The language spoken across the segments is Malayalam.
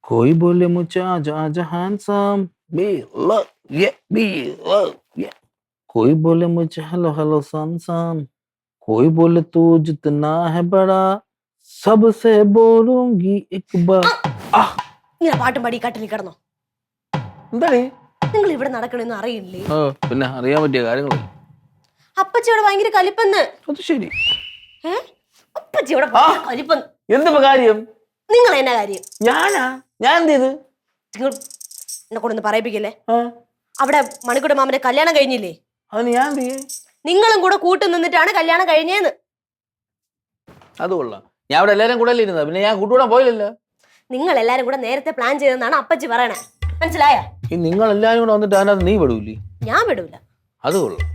कोई बोले मुझे आजा आजा हैंडसम बी लव ये बी लव ये कोई बोले मुझे हेलो हेलो सन सन कोई बोले तू जितना है बड़ा सबसे बोलूंगी एक बार ആ ഇങ്ങനെ പാട്ടും പാടി കട്ടിൽ കിടന്നോ? എന്താടി നിങ്ങൾ ഇവിടെ നടക്കണെന്ന് അറിയില്ലേ? പിന്നെ അറിയാൻ പറ്റിയ കാര്യങ്ങൾ അപ്പച്ചിയോട് ഭയങ്കര കലിപ്പെന്ന്. അത് ശരി. അപ്പച്ചിയോട് കലിപ്പെന്ന് എന്തിപ്പോ കാര്യം? നിങ്ങൾ എന്നാ കാര്യം? ഞാൻ എന്ത് ചെയ്ത്? നിങ്ങൾ എന്നെ കൊണ്ടൊന്ന് പറയിപ്പിക്കല്ലേ. അവിടെ മണിക്കൂടെ മാമന്റെ കല്യാണം കഴിഞ്ഞില്ലേ? അത് ഞാൻ എന്ത് ചെയ്യേ? നിങ്ങളും കൂടെ കൂട്ടു നിന്നിട്ടാണ് കല്യാണം കഴിഞ്ഞേന്ന്. അത് കൊള്ളാം. ഞാൻ അവിടെ എല്ലാരും കൂടെ ഇരുന്ന പിന്നെ ഞാൻ കൂട്ടുകൂടാൻ പോയില്ലല്ലോ. നിങ്ങൾ എല്ലാരും കൂടെ നേരത്തെ പ്ലാൻ ചെയ്തെന്നാണ് അപ്പച്ചി പറയണേ. മനസ്സിലായ? ഈ നിങ്ങൾ എല്ലാരും കൂടെ വന്നിട്ട് അതിനകത്ത് നീ വിടൂല്ലേ? ഞാൻ വിടൂല. അത് കൊള്ളാം.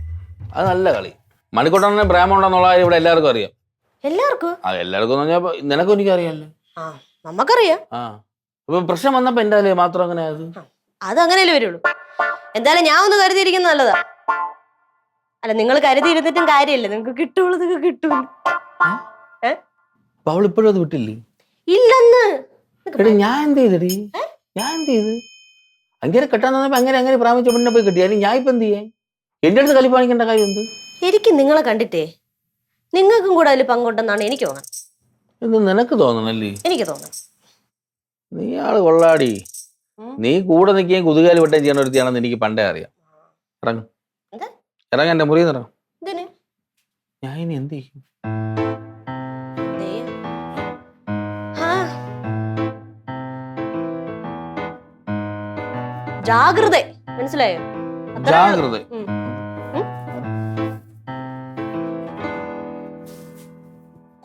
അത് നല്ല കളി. മണിക്കൂട്ടണ്ണന് പ്രേമം ഉണ്ടെന്നുള്ള കാര്യം ഇവിടെ എല്ലാവർക്കും അറിയാം. എല്ലാവർക്കും? എല്ലാവർക്കും നിനക്കും എനിക്ക് അറിയാമല്ലോ. നമുക്കറിയാം. അപ്പൊ പ്രശ്നം വന്നപ്പോ എന്തായാലും മാത്രം അങ്ങനെ അത് അങ്ങനെയല്ലേ വരുള്ളൂ. എന്തായാലും ഞാൻ ഒന്ന് കരുതിയിരിക്കുന്നത് നല്ലതാ. അല്ല നിങ്ങൾ കരുതിയിരുന്നിട്ടും കാര്യമില്ല. നിങ്ങൾക്ക് കിട്ടുള്ളത് കിട്ടൂല. അപ്പൊ അവൾ ഇപ്പോഴും അത് വിട്ടില്ലേ? ഇല്ലെന്ന്. ഞാൻ എന്ത് ചെയ്തടി? ഞാൻ എന്ത് ചെയ്ത്? അങ്ങനെ കെട്ടാൻ തന്നപ്പോ അങ്ങനെ പ്രാമിച്ച പെണ്ണിനെ പോയി കിട്ടി. അല്ലെങ്കിൽ ഞാൻ ഇപ്പൊ എന്ത് ചെയ്യാൻ? എന്റെ അടുത്ത് കളിപ്പാണിക്കേണ്ട കാര്യം എന്ത്? എനിക്ക് നിങ്ങളെ കണ്ടിട്ടേ നിങ്ങൾക്കും കൂടെ അതിൽ പങ്കുണ്ടെന്നാണ് എനിക്ക് തോന്നുന്നത്. എന്ത് നിനക്ക് തോന്നണല്ലേ? എനിക്ക് തോന്നുന്നു. നീ ആള് കൊള്ളാടി. നീ കൂടെ നിൽക്കുകയും കുതുകാലി വട്ടം ചെയ്യണ ഒരുത്തിയാണെന്ന് എനിക്ക് പണ്ടേ അറിയാം. ഇറങ്ങും ഇറങ്ങ എന്റെ മുറിയിൽ നിന്ന് ഇറങ്ങും. ഞാൻ ഇനി എന്ത് ചെയ്യും? ജാഗ്രത. മനസ്സിലായോ? ജാഗ്രത.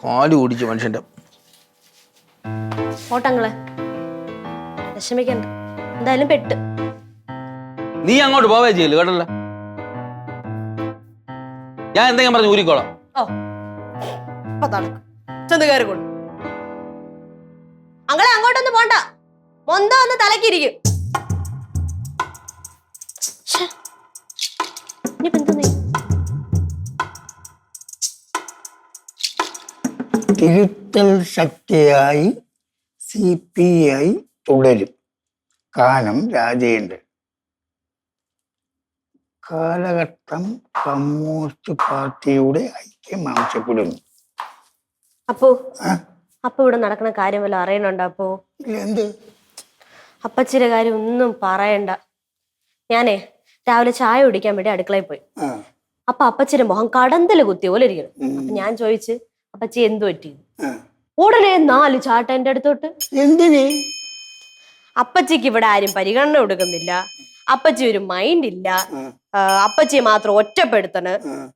കാല് ഓടിച്ചു മനുഷ്യന്റെ. ഓട്ടങ്ങളെ വിഷമിക്കണ്ട. എന്തായാലും പെട്ട്. നീ അങ്ങോട്ട് പോവേ ചെയ്യല്ലോ കേട്ടല്ലോ. ഞാൻ എന്തെങ്കിലും പറഞ്ഞു ഊരിക്കോളാം. അങ്ങളെ അങ്ങോട്ടൊന്നും പോണ്ട. മൊന്തം ഒന്ന് തലക്കിരിക്കും. തിരുത്തൽ ശക്തിയായി CPI തുടരും. കാലം രാജേന്ദ്രൻ. കാലഘട്ടം കമ്മ്യൂണിസ്റ്റ് പാർട്ടിയുടെ ഐക്യം ആവശ്യപ്പെടുന്നു. അപ്പോ ഇവിടെ നടക്കുന്ന കാര്യം വല്ല അറിയണുണ്ടോ? അപ്പോ എന്ത്? അപ്പച്ചിയുടെ കാര്യം ഒന്നും പറയണ്ട. ഞാനേ രാവിലെ ചായ കുടിക്കാൻ വേണ്ടി അടുക്കളയിൽ പോയി. അപ്പൊ അപ്പച്ചിയുടെ മുഖം കടന്തല് കുത്തിയ പോലെ ഇരിക്കണം. അപ്പൊ ഞാൻ ചോദിച്ചു, അപ്പച്ചി എന്തു പറ്റി? ഉടനെ 4 ചാട്ട എന്റെ അടുത്തോട്ട്. എന്തിന്? അപ്പച്ചിക്ക് ഇവിടെ ആരും പരിഗണന കൊടുക്കുന്നില്ല. അപ്പച്ചി ഒരു മൈൻഡ് ഇല്ല. അപ്പച്ചിയെ മാത്രം ഒറ്റപ്പെടുത്തണ്.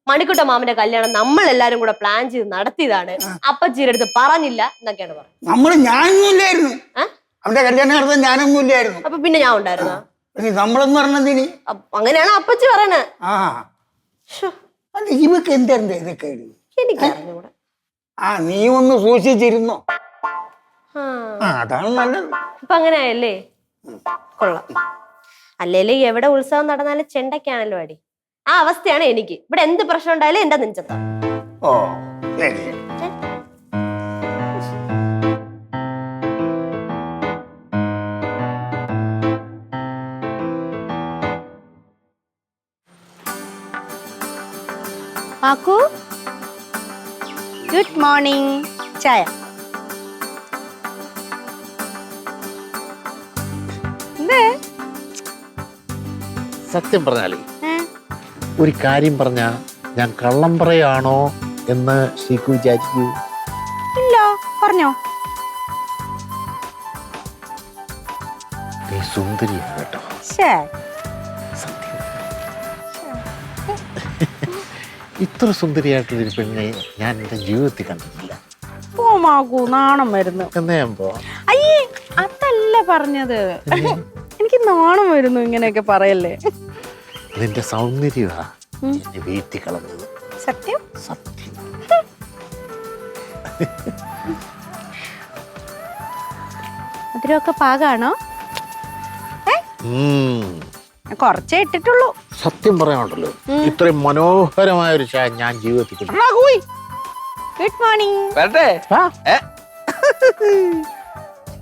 മണിക്കുട്ട മാമന്റെ കല്യാണം നമ്മൾ എല്ലാരും കൂടെ പ്ലാൻ ചെയ്ത് നടത്തിയതാണ്. അപ്പച്ചിയുടെ അടുത്ത് പറഞ്ഞില്ല എന്നൊക്കെയാണ് പറഞ്ഞത്. ഞാനൊന്നുമില്ലായിരുന്നു. അവന്റെ കല്യാണം നടത്താൻ ഞാനൊന്നുമില്ലായിരുന്നു. അപ്പൊ പിന്നെ ഞാൻ ഉണ്ടായിരുന്ന നമ്മളെന്ന് പറഞ്ഞതിന് അങ്ങനെയാണ് അപ്പച്ചി പറയണേ. ഇവക്ക് എന്തായിരുന്നു ഇതൊക്കെ? എനിക്ക് അറിഞ്ഞൂടെ. നീ ഒന്ന് സൂക്ഷിച്ചിരുന്നോ? അതാണ് നല്ലത്. ഇപ്പൊ അങ്ങനെയായല്ലേ? കൊള്ളാം. അല്ലേലും എവിടെ ഉത്സവം നടന്നാലും ചെണ്ടയ്ക്കാണല്ലോ അടി. ആ അവസ്ഥയാണ് എനിക്ക്. ഇവിടെ എന്ത് പ്രശ്നം ഉണ്ടായാലും എന്റെ നെഞ്ചത്താ. ഓ ശരി. ആക്കു ഗുഡ് മോർണിംഗ്. ചായ. സത്യം പറഞ്ഞാലേ ഒരു കാര്യം പറഞ്ഞ ഞാൻ കള്ളം പറയാണോ എന്ന് ശ്രീക്കു വിചാരിക്കൂ? ഇല്ല, പറഞ്ഞോ. നീ സുന്ദരിയാണ് കേട്ടോ. സത്യം. ഇത്ര സുന്ദരിയായിട്ടുള്ളൊരു പെണ്ണെ ഞാൻ എന്റെ ജീവിതത്തിൽ കണ്ടിട്ടില്ല. നാണം വരുന്നു. അയ്യേ, അതല്ല പറഞ്ഞത്. എനിക്ക് നാണം വരുന്നു ഇങ്ങനെയൊക്കെ പറയല്ലേ. നിന്റെ സൗന്ദര്യമാ എന്നെ വീഴ്ത്തി കളഞ്ഞത്. സത്യം. സത്യം. അതിലൊക്കെ പാകാണോ? കുറച്ചേ ഇട്ടിട്ടുള്ളൂ. സത്യം പറയാനുണ്ടല്ലോ, ഇത്രയും മനോഹരമായ ഒരു ചായ ഞാൻ ജീവിതത്തിൽ. Good morning.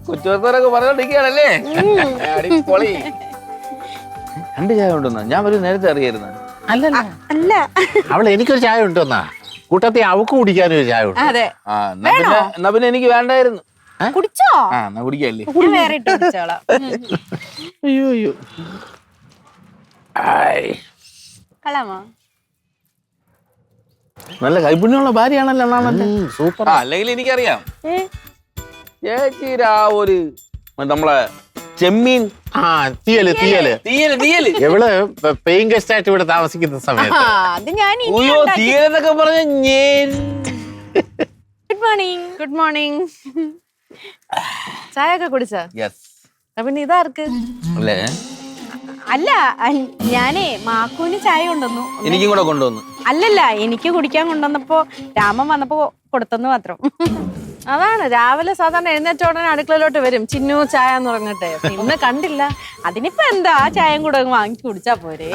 കൊച്ചുവർത്താനൊക്കെ പറഞ്ഞോണ്ടിരിക്കുകയാണല്ലേ? അടിപൊളി. 2 ചായ കൊണ്ടുവന്ന ഞാൻ ഒരു നേരത്തെ അറിയായിരുന്നു. അല്ലല്ല അല്ല അവൾ എനിക്കൊരു ചായ ഉണ്ടെന്നാ കൂട്ടത്തിൽ അവക്ക് കുടിക്കാനൊരു ചായ ഉണ്ട്. അതെ എന്നാ പിന്നെ എനിക്ക് വേണ്ടായിരുന്നു. കുടിച്ചോ? എന്നാ കുടിക്കല്ലേ? ഞാൻ വേറെ ഇട്ട് കുടിച്ചോളാം. അയ്യോ അയ്യോ കളാമോ? നല്ല കൈപുണ്യമുള്ള ഭാര്യയാണല്ലോ അണ്ണാമന്റെ. സൂപ്പർ. അല്ലെങ്കിൽ എനിക്കറിയാം ചേച്ചി ഒരു നമ്മളെ ചെമ്മീൻ തീയല് തീയല് തീയല് തീയല് എവള് പെയിങ് ഗസ്റ്റ് ആയിട്ട് ഇവിടെ താമസിക്കുന്ന സമയത്ത് അത് ഞാൻ അയ്യോ തീയലെന്നൊക്കെ പറഞ്ഞ ഗുഡ് മോർണിംഗ്. Good morning. ചായ ഒക്കെ കുടിച്ചാ? പിന്നെ ഇതാർക്ക്? അല്ലേ അല്ല ഞാനേ മാക്കൂന് ചായ കൊണ്ടുവന്നു. എനിക്കും കൂടെ കൊണ്ടുവന്നു. അല്ലല്ല എനിക്ക് കുടിക്കാൻ കൊണ്ടുവന്നപ്പോ രാമൻ വന്നപ്പോ കൊടുത്തെന്ന് മാത്രം. അതാണ് രാവിലെ സാധാരണ എഴുന്നേറ്റ ഉടനെ അടുക്കളയിലോട്ട് വരും ചിന്നു ചായ എന്ന് പറഞ്ഞിട്ട്. ഇന്ന് കണ്ടില്ല. അതിനിപ്പോ എന്താ ചായയും കൂടെ വാങ്ങിച്ചു കുടിച്ചാ പോരെ.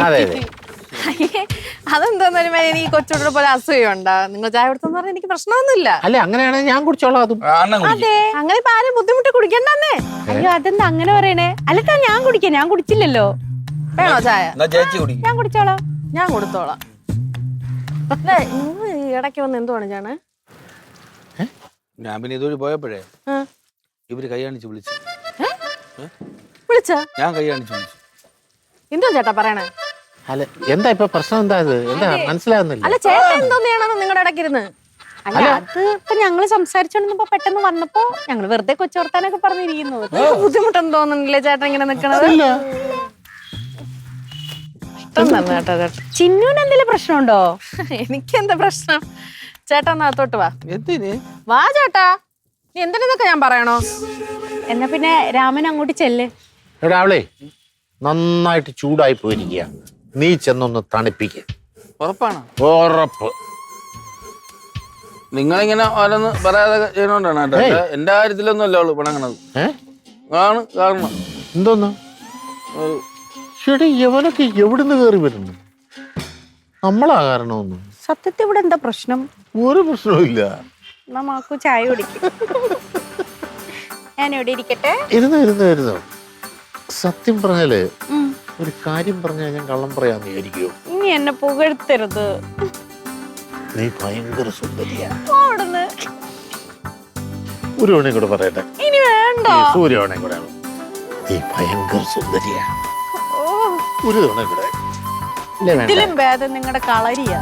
അതെന്താന്നാലും എനിക്ക് കൊച്ചുകൂടെ പോലെ അസൂയുണ്ടാ. നിങ്ങൾ ചായ കൊടുത്തെന്ന് പറഞ്ഞാൽ എനിക്ക് പ്രശ്നമൊന്നുമില്ല. അല്ല അങ്ങനെയാണെങ്കിൽ ഞാൻ കുടിച്ചോളാം. അതും അതെ അങ്ങനെ ഇപ്പൊ ആരും ബുദ്ധിമുട്ട് കുടിക്കണ്ടെന്നേ. അയ്യോ അതെന്താ അങ്ങനെ പറയണേ? അല്ലട്ടാ ഞാൻ കുടിക്കാം. ഞാൻ കുടിച്ചില്ലല്ലോ. വേണോ ചായ? ഞാൻ കുടിച്ചോളാം. ഞാൻ കൊടുത്തോളാം. ഇടയ്ക്ക് വന്ന് എന്തുവാണ് ചാണ്? ഞാൻ പിന്നെ ഇതുവഴി പോയപ്പോഴേ ഇവര് കൈ കാണിച്ച് വിളിച്ചു. ഞാൻ കൈ കാണിച്ച് വിളിച്ചു. എന്തോ ചേട്ടാ പറയണേ? അല്ല എന്താ ഇപ്പൊ പ്രശ്നം? എന്താ ഇത്? എന്താ മനസ്സിലാകുന്നില്ല. അല്ല ചേട്ടൻ എന്തോന്ന് ചെയ്യണമെന്ന് നിങ്ങളുടെ ഇടയ്ക്കിരുന്ന്? അല്ല അത് ഇപ്പൊ ഞങ്ങള് സംസാരിച്ചോണ്ടിരുന്നപ്പോ പെട്ടെന്ന് വന്നപ്പോ ഞങ്ങള് വെറുതെ കൊച്ചുവർത്താനൊക്കെ പറഞ്ഞിരിക്കുന്നു. ബുദ്ധിമുട്ടൊന്നും തോന്നുന്നില്ലേ ചേട്ടൻ ഇങ്ങനെ നിക്കണത്? ചിന്നൂന് എന്തെങ്കിലും പ്രശ്നമുണ്ടോ? എനിക്കെന്താ പ്രശ്നം? ചേട്ടാ നാത്തോട്ട് വാ. എന്തിന്? വാ ചേട്ടാ. നീ എന്തിനൊക്കെ ഞാൻ പറയണോ? എന്നാ പിന്നെ രാമൻ അങ്ങോട്ട് ചെല്ല്. എവിടെ അവളെ നന്നായിട്ട് ചൂടായി പോയിരിക്കുക. നീ ചെന്നൊന്ന് തണുപ്പിക്ക. ഉറപ്പാണ്? ഉറപ്പ്. നിങ്ങളിങ്ങനെ ഓരോന്ന് പറയാതെ ചെയ്യണോണ്ടാണ് കേട്ടോ. എന്റെ കാര്യത്തിലൊന്നും അല്ല അവള് പിണങ്ങണത്. കാരണം എന്തോന്ന് യവനൊക്കെ എവിടുന്ന് കയറി വരുന്നു? നമ്മളാ കാരണമൊന്നും. സത്യത്തിൽ ഇവിടെ എന്താ പ്രശ്നം? ഒരു പ്രശ്നവും ഇല്ല. മാക്കു ചായ കുടിക്കും. ഞാൻ ഇവിടെ ഇരിക്കട്ടെ. ഇരുന്നു സത്യം പറഞ്ഞാല് ഒരു കാര്യം പറഞ്ഞാൽ ഞാൻ കള്ളം പറയാന്ന് വിചാരിക്കോ? ഇനി എന്നെ പുകഴ്ത്തരുത്. നീ ഭയങ്കര സുന്ദരിയാ. അവിടുന്ന് ഒരു തവണയും കൂടെ പറയട്ടെ. ഇനി വേണ്ട. സൂര്യവണയും കൂടെ. നീ ഭയങ്കര സുന്ദരിയാ. ഒരു തവണ കൂടെ. ഇതിലും ഭേദം നിങ്ങളുടെ കളരിയാ.